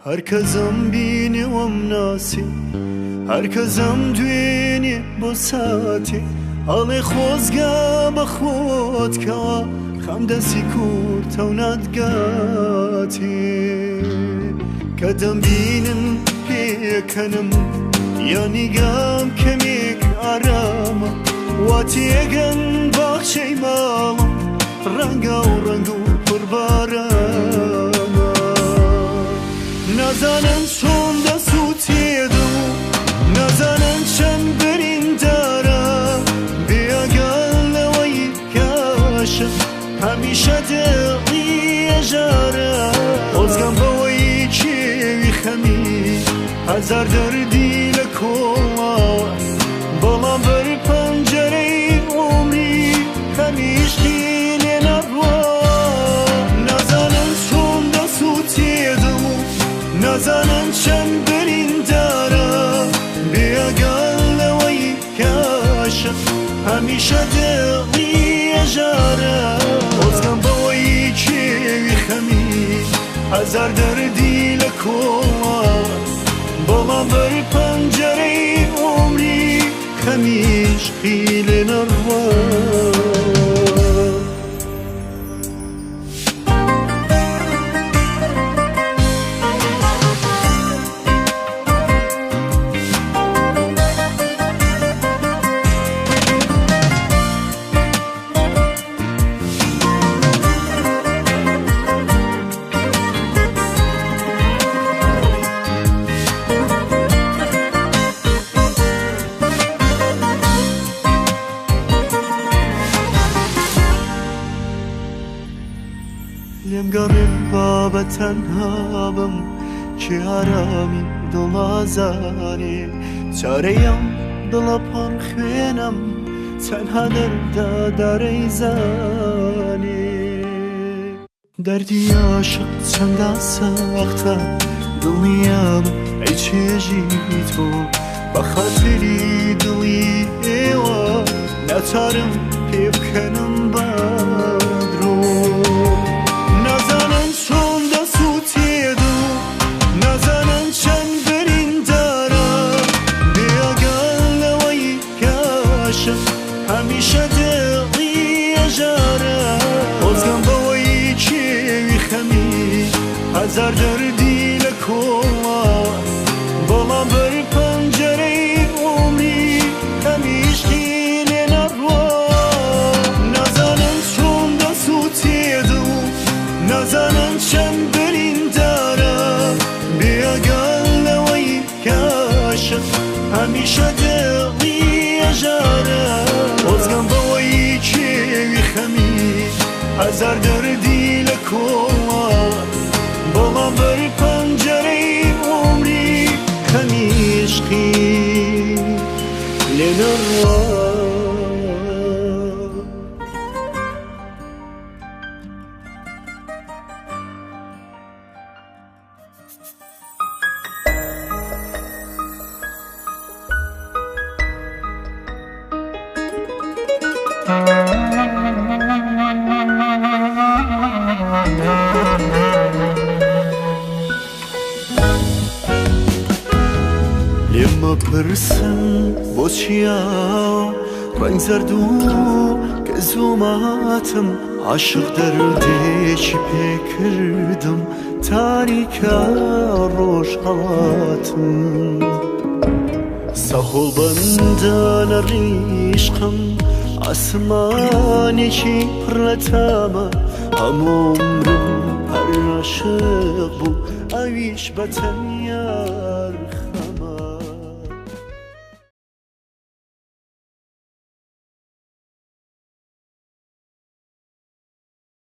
هەرکەسم بینێ وەم ناسی هەرکەسم دوێنێ بۆ ساتێ ئەڵێ خۆزگا بە خۆتکەوە خەم دەستی کورتە و ناتگاتێ کە دەمبینن پێکەنم یانیگام کەمێک ئارامە وا تێگەن باخچەی ماڵم ڕەنگە و ڕەنگ و پڕبارانە نازانن چۆن دەسووتێدم و نازانن چەند بریندارە بێگەل لەوەی کاشە هەمیشە دڵی ئێژارە خۆزگەم بەوەی کێوی خەمی هەزار دەردی لە کۆڵاوە بەڵام بەر پەنجەرەی عومری هەمیشتی لێ نەڕوا نازانن چۆن دەسووتێدم و نازانن چەند بریندارە بێگەل لەوەی کاشە هەمیشە دڵی ئێژارە خۆزگەم بەوەی کێوی خەمی هەزار دەردی لە کۆڵاوە بەڵام بەر پەنجەرەی عومری خەمیشقی لێ نەڕوا لێم گەڕێ با بە تەنها بم کێ ئارامی دڵ ئازانێ چارەیەم دڵە پڕ خوێنم تەنها دەردا دارەی زانێ دەردی عاشق چەندە سەختە دڵنیام ئەی چێژی تۆ بە خاتری دڵی ئێوە ناچارم پێ بکەنم بەدرۆ نازانن چۆن دەسووتێدم و نازانن چەند بریندارە بێگەل لەوەی کاشە هەمیشە دڵی ئێژارە خۆزگەم بەوەی کێوی خەمی هەزار دەردی لە کۆڵاوە بەڵام بەر پەنجەرەی عومری هەمیشتی لێ نەڕوا نازانن چۆن دەسووتێدم و نازانن چەند بریندارە بێگەل لەوەی کاشە هەمیشە دڵی ئێژارە خۆزگەم بەوەی کێوی خەمی هەزار دەردی لە کۆڵاوە بەڵام بەر پەنجەرەی عومری خەمیشقی لێ نەڕوا لێمە پرسن بۆچیە ڕەنگ زەرد و کە زووماتم عاشق دەردێکی پێکردم تاریکە ڕۆژ هەڵاتم سەهۆڵ بەندە لە ڕیشقم ئاسمانێکی پڕ لە تامە هەموو عومرم هەر عاشق بوو ئەویش بەتەنیا